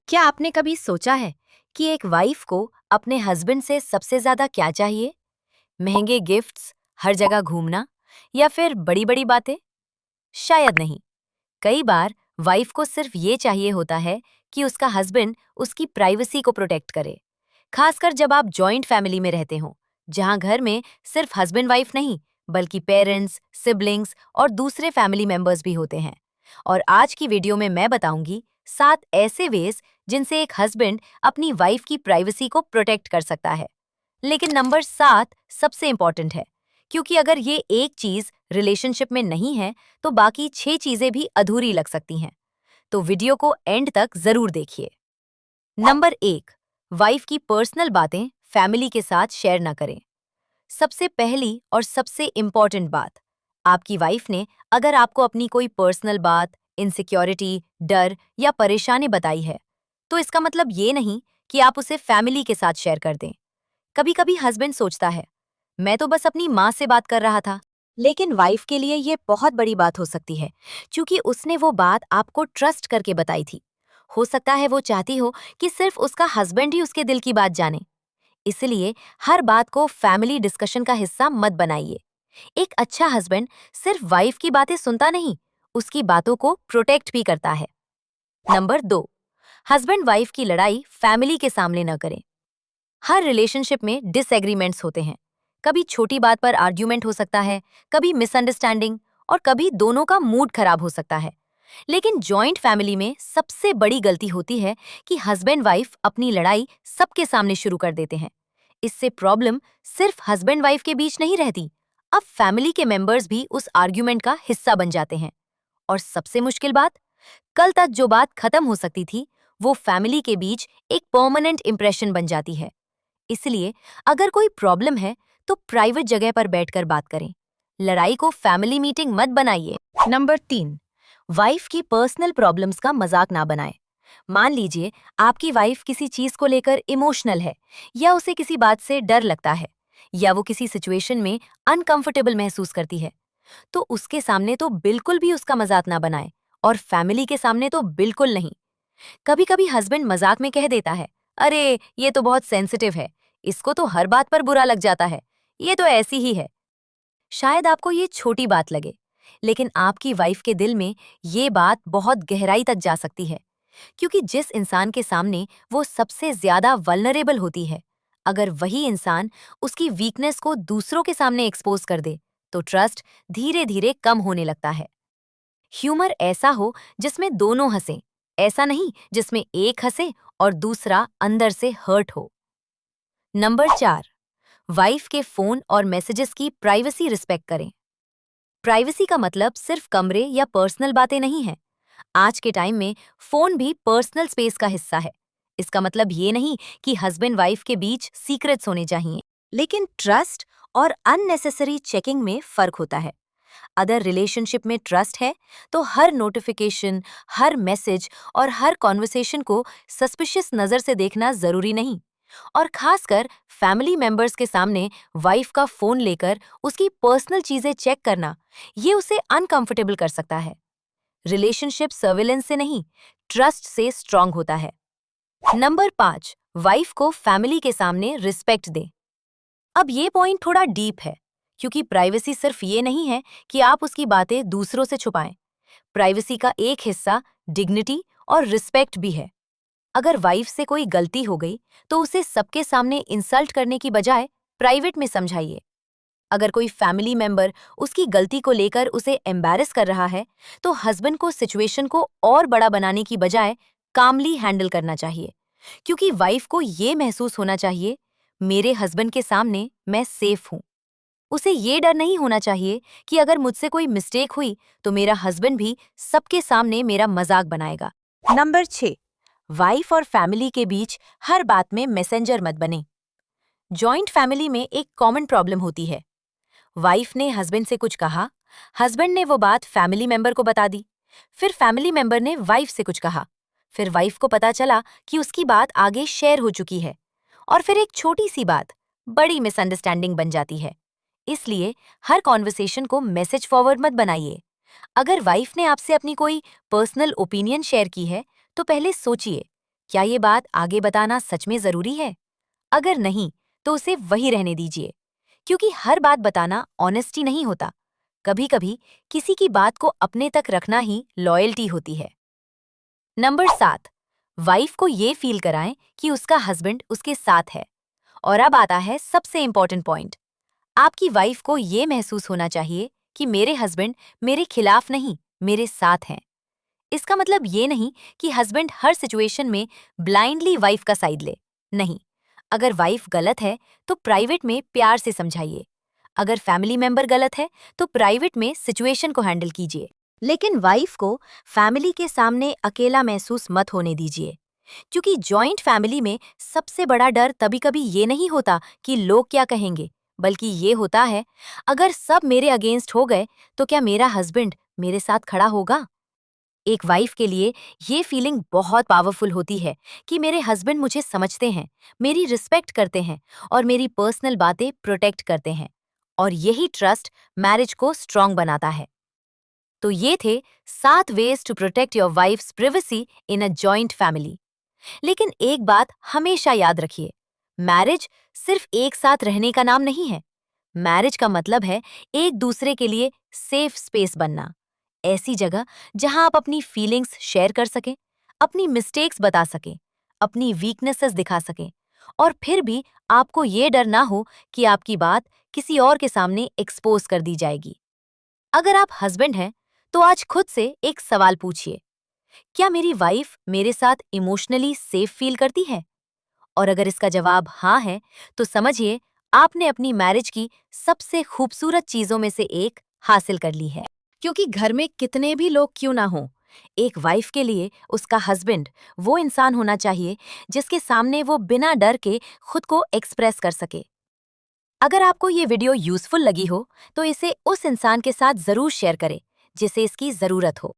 क्या आपने कभी सोचा है कि एक वाइफ को अपने हस्बैंड से सबसे ज्यादा क्या चाहिए? महंगे गिफ्ट्स, हर जगह घूमना या फिर बड़ी बड़ी बातें? शायद नहीं। कई बार वाइफ को सिर्फ ये चाहिए होता है कि उसका हस्बैंड उसकी प्राइवेसी को प्रोटेक्ट करे, खासकर जब आप जॉइंट फैमिली में रहते हो, जहां घर में सिर्फ हस्बैंड वाइफ नहीं बल्कि पेरेंट्स, सिबलिंग्स और दूसरे फैमिली मेंबर्स भी होते हैं। और आज की वीडियो में मैं बताऊंगी 7 ऐसे वेज जिनसे एक हस्बैंड अपनी वाइफ की प्राइवेसी को प्रोटेक्ट कर सकता है। लेकिन नंबर 7 सबसे इंपॉर्टेंट है, क्योंकि अगर ये एक चीज रिलेशनशिप में नहीं है तो बाकी 6 चीजें भी अधूरी लग सकती हैं। तो वीडियो को एंड तक जरूर देखिए। नंबर 1, वाइफ की पर्सनल बातें फैमिली के साथ शेयर ना करें। सबसे पहली और सबसे इम्पॉर्टेंट बात, आपकी वाइफ ने अगर आपको अपनी कोई पर्सनल बात, इनसिक्योरिटी, डर या परेशानी बताई है, तो इसका मतलब ये नहीं कि आप उसे फैमिली के साथ शेयर कर दें। कभी कभी हस्बैंड सोचता है, मैं तो बस अपनी माँ से बात कर रहा था, लेकिन वाइफ के लिए ये बहुत बड़ी बात हो सकती है, क्योंकि उसने वो बात आपको ट्रस्ट करके बताई थी। हो सकता है वो चाहती हो कि सिर्फ उसका हस्बैंड ही उसके दिल की बात जाने। इसलिए हर बात को फैमिली डिस्कशन का हिस्सा मत बनाइए। एक अच्छा हस्बैंड सिर्फ वाइफ की बातें सुनता नहीं, उसकी बातों को प्रोटेक्ट भी करता है। नंबर 2, हस्बैंड वाइफ की लड़ाई फैमिली के सामने न करें। हर रिलेशनशिप में डिसएग्रीमेंट्स होते हैं। कभी छोटी बात पर आर्ग्यूमेंट हो सकता है, कभी मिसअंडरस्टैंडिंग और कभी दोनों का मूड खराब हो सकता है। लेकिन जॉइंट फैमिली में सबसे बड़ी गलती होती है कि हस्बैंड वाइफ अपनी लड़ाई सबके सामने शुरू कर देते हैं। इससे प्रॉब्लम सिर्फ हस्बैंड वाइफ के बीच नहीं रहती, अब फैमिली के मेंबर्स भी उस आर्ग्यूमेंट का हिस्सा बन जाते हैं। और सबसे मुश्किल बात, कल तक जो बात खत्म हो सकती थी, वो फैमिली के बीच एक परमानेंट इंप्रेशन बन जाती है। इसलिए अगर कोई प्रॉब्लम है तो प्राइवेट जगह पर बैठकर बात करें। लड़ाई को फैमिली मीटिंग मत बनाइए। नंबर 3, वाइफ की पर्सनल प्रॉब्लम्स का मजाक ना बनाएं। मान लीजिए आपकी वाइफ किसी चीज को लेकर इमोशनल है, या उसे किसी बात से डर लगता है, या वो किसी सिचुएशन में अनकंफर्टेबल महसूस करती है, तो उसके सामने तो बिल्कुल भी उसका मजाक ना बनाएं, और फैमिली के सामने तो बिल्कुल नहीं। कभी कभी हस्बैंड मजाक में कह देता है, अरे ये तो बहुत सेंसिटिव है, इसको तो हर बात पर बुरा लग जाता है, ये तो ऐसी ही है। शायद आपको ये छोटी बात लगे, लेकिन आपकी वाइफ के दिल में ये बात बहुत गहराई तक जा सकती है, क्योंकि जिस इंसान के सामने वो सबसे ज्यादा वल्नरेबल होती है, अगर वही इंसान उसकी वीकनेस को दूसरों के सामने एक्सपोज कर दे, तो ट्रस्ट धीरे धीरे कम होने लगता है। ह्यूमर ऐसा हो जिसमें दोनों हंसें, ऐसा नहीं जिसमें एक हंसे और दूसरा अंदर से हर्ट हो। नंबर 4, वाइफ के फोन और मैसेजेस की प्राइवेसी रिस्पेक्ट करें। प्राइवेसी का मतलब सिर्फ कमरे या पर्सनल बातें नहीं है। आज के टाइम में फोन भी पर्सनल स्पेस का हिस्सा है। इसका मतलब ये नहीं कि हस्बैंड वाइफ के बीच सीक्रेट्स होने चाहिए, लेकिन ट्रस्ट और अननेसेसरी चेकिंग में फर्क होता है। अगर रिलेशनशिप में ट्रस्ट है तो हर नोटिफिकेशन, हर मैसेज और हर कॉन्वर्सेशन को सस्पिशियस नजर से देखना जरूरी नहीं। और खासकर फैमिली मेंबर्स के सामने वाइफ का फोन लेकर उसकी पर्सनल चीजें चेक करना, ये उसे अनकंफर्टेबल कर सकता है। रिलेशनशिप सर्विलेंस से नहीं, ट्रस्ट से स्ट्रांग होता है। नंबर 5, वाइफ को फैमिली के सामने रिस्पेक्ट दे। अब ये पॉइंट थोड़ा डीप है, क्योंकि प्राइवेसी सिर्फ ये नहीं है कि आप उसकी बातें दूसरों से छुपाएं। प्राइवेसी का एक हिस्सा डिग्निटी और रिस्पेक्ट भी है। अगर वाइफ से कोई गलती हो गई तो उसे सबके सामने इंसल्ट करने की बजाय प्राइवेट में समझाइए। अगर कोई फैमिली मेंबर उसकी गलती को लेकर उसे एम्बैरेस कर रहा है, तो हस्बैंड को सिचुएशन को और बड़ा बनाने की बजाय कामली हैंडल करना चाहिए, क्योंकि वाइफ को ये महसूस होना चाहिए, मेरे हस्बैंड के सामने मैं सेफ हूं। उसे ये डर नहीं होना चाहिए कि अगर मुझसे कोई मिस्टेक हुई तो मेरा हस्बैंड भी सबके सामने मेरा मजाक बनाएगा। नंबर 6, वाइफ और फैमिली के बीच हर बात में मैसेंजर मत बने। जॉइंट फैमिली में एक कॉमन प्रॉब्लम होती है, वाइफ ने हस्बैंड से कुछ कहा, हस्बैंड ने वो बात फैमिली मेंबर को बता दी, फिर फैमिली मेंबर ने वाइफ से कुछ कहा, फिर वाइफ को पता चला कि उसकी बात आगे शेयर हो चुकी है, और फिर एक छोटी सी बात बड़ी मिसअंडरस्टैंडिंग बन जाती है। इसलिए हर कॉन्वर्सेशन को मैसेज फॉरवर्ड मत बनाइए। अगर वाइफ ने आपसे अपनी कोई पर्सनल ओपिनियन शेयर की है, तो पहले सोचिए, क्या ये बात आगे बताना सच में जरूरी है? अगर नहीं, तो उसे वही रहने दीजिए, क्योंकि हर बात बताना ऑनेस्टी नहीं होता। कभी-कभी किसी की बात को अपने तक रखना ही लॉयल्टी होती है। नंबर 7, वाइफ को ये फील कराएं कि उसका हस्बैंड उसके साथ है। और अब आता है सबसे इंपॉर्टेंट पॉइंट। आपकी वाइफ को ये महसूस होना चाहिए कि मेरे हस्बैंड मेरे खिलाफ नहीं, मेरे साथ हैं। इसका मतलब ये नहीं कि हस्बैंड हर सिचुएशन में ब्लाइंडली वाइफ का साइड ले। नहीं, अगर वाइफ गलत है तो प्राइवेट में प्यार से समझाइए। अगर फैमिली मेंबर गलत है तो प्राइवेट में सिचुएशन को हैंडल कीजिए। लेकिन वाइफ को फैमिली के सामने अकेला महसूस मत होने दीजिए, क्योंकि जॉइंट फैमिली में सबसे बड़ा डर तभी कभी ये नहीं होता कि लोग क्या कहेंगे, बल्कि ये होता है, अगर सब मेरे अगेंस्ट हो गए तो क्या मेरा हस्बैंड मेरे साथ खड़ा होगा? एक वाइफ के लिए ये फीलिंग बहुत पावरफुल होती है कि मेरे हस्बैंड मुझे समझते हैं, मेरी रिस्पेक्ट करते हैं और मेरी पर्सनल बातें प्रोटेक्ट करते हैं। और यही ट्रस्ट मैरिज को स्ट्रांग बनाता है। तो ये थे 7 ways to protect your wife's privacy in a joint family. लेकिन एक बात हमेशा याद रखिए, मैरिज सिर्फ एक साथ रहने का नाम नहीं है। मैरिज का मतलब है एक दूसरे के लिए सेफ स्पेस बनना। ऐसी जगह जहां आप अपनी फीलिंग्स शेयर कर सकें, अपनी मिस्टेक्स बता सकें, अपनी वीकनेसेस दिखा सकें, और फिर भी आपको ये डर ना हो कि आपकी बात किसी और के सामने एक्सपोज कर दी जाएगी। अगर आप हस्बैंड हैं, तो आज खुद से एक सवाल पूछिए, क्या मेरी वाइफ मेरे साथ इमोशनली सेफ फील करती है? और अगर इसका जवाब हाँ है, तो समझिए आपने अपनी मैरिज की सबसे खूबसूरत चीजों में से एक हासिल कर ली है। क्योंकि घर में कितने भी लोग क्यों ना हों, एक वाइफ के लिए उसका हस्बैंड वो इंसान होना चाहिए जिसके सामने वो बिना डर के खुद को एक्सप्रेस कर सके। अगर आपको ये वीडियो यूजफुल लगी हो, तो इसे उस इंसान के साथ जरूर शेयर करें जिसे इसकी जरूरत हो।